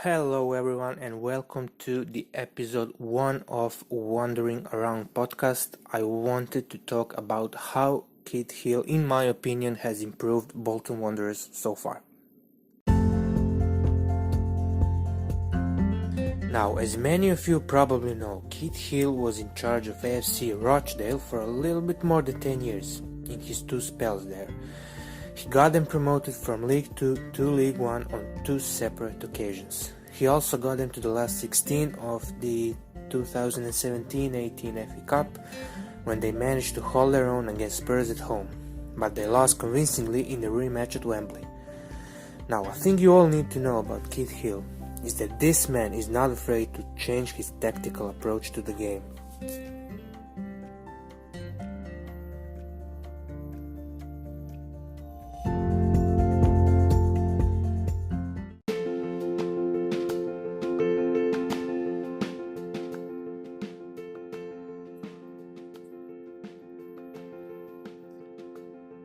Hello everyone and welcome to the episode 1 of Wandering Around podcast. I wanted to talk about how Keith Hill, in my opinion, has improved Bolton Wanderers so far. Now, as many of you probably know, Keith Hill was in charge of AFC Rochdale for a little bit more than 10 years in his 2 spells there. He got them promoted from League 2 to League 1 on 2 separate occasions. He also got them to the last 16 of the 2017-18 FA Cup when they managed to hold their own against Spurs at home, but they lost convincingly in the rematch at Wembley. Now, a thing you all need to know about Keith Hill is that this man is not afraid to change his tactical approach to the game.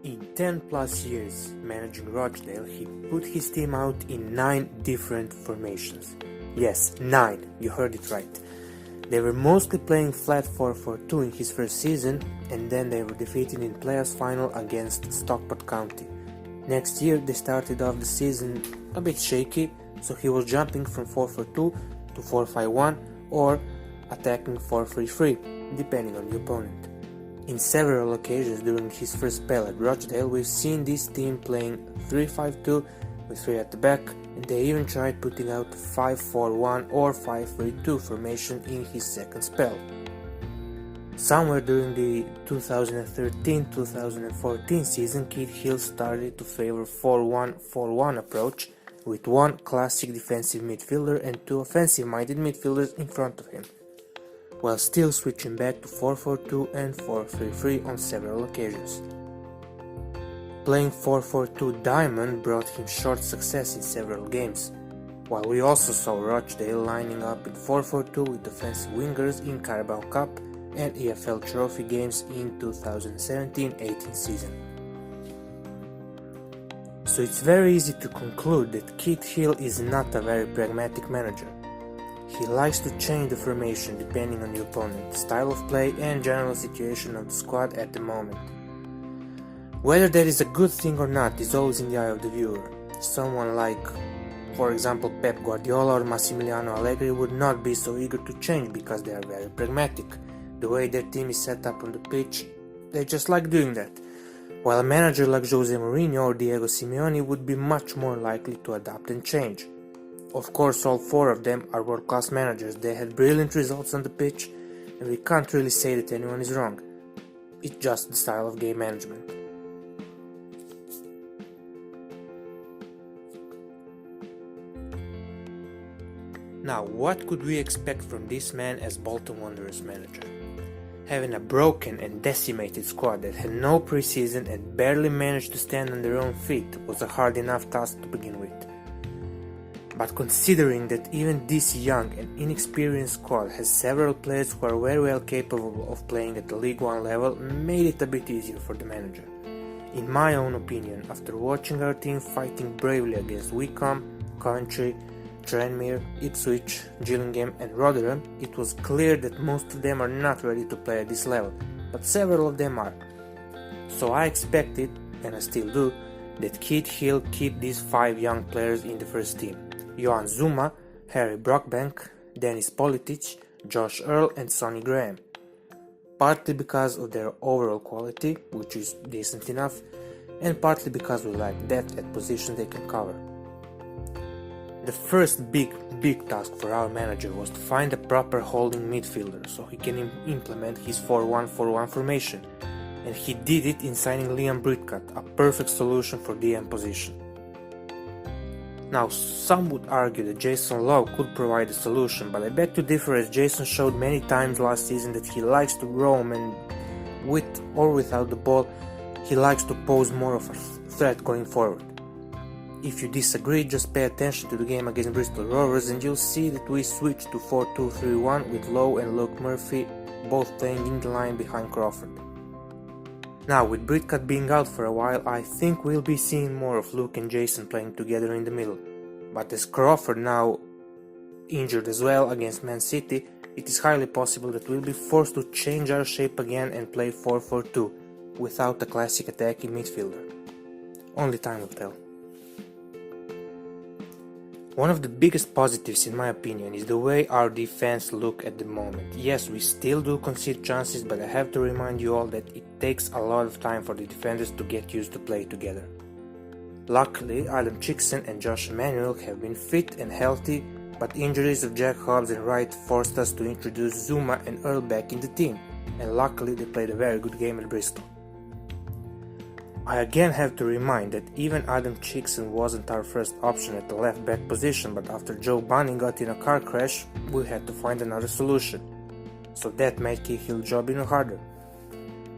In 10 plus years managing Rochdale, he put his team out in 9 different formations. Yes, 9, you heard it right. They were mostly playing flat 4-4-2 in his first season, and then they were defeated in playoffs final against Stockport County. Next year they started off the season a bit shaky, so he was jumping from 4-4-2 to 4-5-1 or attacking 4-3-3, depending on the opponent. In several occasions during his first spell at Rochdale, we've seen this team playing 3-5-2 with 3 at the back, and they even tried putting out a 5-4-1 or 5-3-2 formation in his second spell. Somewhere during the 2013-2014 season, Keith Hill started to favor 4-1-4-1 approach with 1 classic defensive midfielder and 2 offensive-minded midfielders in front of him, while still switching back to 4-4-2 and 4-3-3 on several occasions. Playing 4-4-2 diamond brought him short success in several games, while we also saw Rochdale lining up in 4-4-2 with defensive wingers in Carabao Cup and EFL Trophy games in 2017-18 season. So it's very easy to conclude that Keith Hill is not a very pragmatic manager. He likes to change the formation depending on the opponent, style of play and general situation of the squad at the moment. Whether that is a good thing or not is always in the eye of the viewer. Someone like, for example, Pep Guardiola or Massimiliano Allegri would not be so eager to change because they are very pragmatic. The way their team is set up on the pitch, they just like doing that. While a manager like Jose Mourinho or Diego Simeone would be much more likely to adapt and change. Of course, all 4 of them are world-class managers. They had brilliant results on the pitch, and we can't really say that anyone is wrong. It's just the style of game management. Now, what could we expect from this man as Bolton Wanderers manager? Having a broken and decimated squad that had no preseason and barely managed to stand on their own feet was a hard enough task to begin with. But considering that even this young and inexperienced squad has several players who are very well capable of playing at the League 1 level, made it a bit easier for the manager. In my own opinion, after watching our team fighting bravely against Wycombe, Coventry, Tranmere, Ipswich, Gillingham and Rotherham, it was clear that most of them are not ready to play at this level, but several of them are. So I expected, and I still do, that Keith Hill keep these 5 young players in the first team. Johan Zuma, Harry Brockbank, Dennis Politic, Josh Earl and Sonny Graham. Partly because of their overall quality, which is decent enough, and partly because we lack depth at positions they can cover. The first big task for our manager was to find a proper holding midfielder so he can implement his 4-1-4-1 formation, and he did it in signing Liam Britcutt, a perfect solution for DM position. Now, some would argue that Jason Lowe could provide a solution, but I beg to differ, as Jason showed many times last season that he likes to roam and with or without the ball, he likes to pose more of a threat going forward. If you disagree, just pay attention to the game against Bristol Rovers and you'll see that we switched to 4-2-3-1 with Lowe and Luke Murphy both playing in the line behind Crawford. Now, with Britcut being out for a while, I think we'll be seeing more of Luke and Jason playing together in the middle. But as Crawford now injured as well against Man City, it is highly possible that we'll be forced to change our shape again and play 4-4-2 without a classic attacking midfielder. Only time will tell. One of the biggest positives in my opinion is the way our defense look at the moment. Yes, we still do concede chances, but I have to remind you all that it takes a lot of time for the defenders to get used to play together. Luckily, Adam Chickson and Josh Emanuel have been fit and healthy, but injuries of Jack Hobbs and Wright forced us to introduce Zuma and Earl back in the team, and luckily they played a very good game at Bristol. I again have to remind that even Adam Chickson wasn't our first option at the left back position, but after Joe Bunning got in a car crash, we had to find another solution. So that made Cahill's job even harder.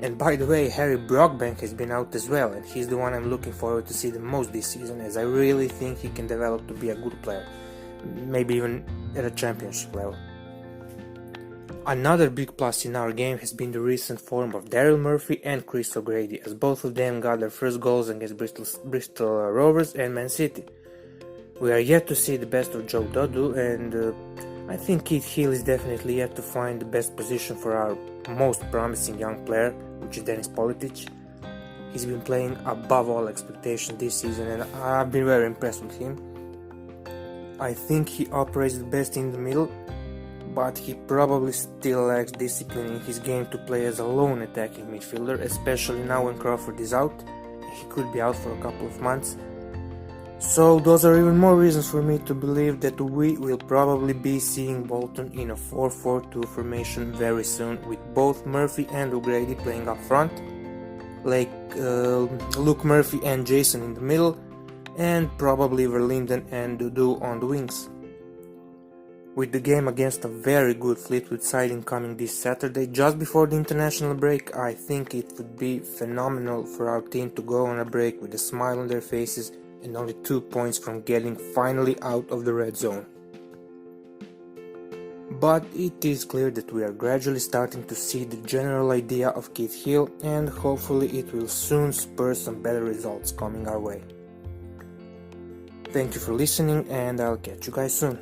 And by the way, Harry Brockbank has been out as well, and he's the one I'm looking forward to see the most this season, as I really think he can develop to be a good player, maybe even at a championship level. Another big plus in our game has been the recent form of Daryl Murphy and Chris O'Grady, as both of them got their first goals against Bristol Rovers and Man City. We are yet to see the best of Joe Dodu, and I think Keith Hill is definitely yet to find the best position for our most promising young player, which is Denis Politic. He's been playing above all expectations this season, and I've been very impressed with him. I think he operates the best in the middle, but he probably still lacks discipline in his game to play as a lone attacking midfielder, especially now when Crawford is out. He could be out for a couple of months. So those are even more reasons for me to believe that we will probably be seeing Bolton in a 4-4-2 formation very soon, with both Murphy and O'Grady playing up front, like Luke Murphy and Jason in the middle, and probably Verlinden and Dudu on the wings. With the game against a very good Fleetwood side incoming this Saturday, just before the international break, I think it would be phenomenal for our team to go on a break with a smile on their faces and only 2 points from getting finally out of the red zone. But it is clear that we are gradually starting to see the general idea of Keith Hill, and hopefully it will soon spur some better results coming our way. Thank you for listening, and I'll catch you guys soon.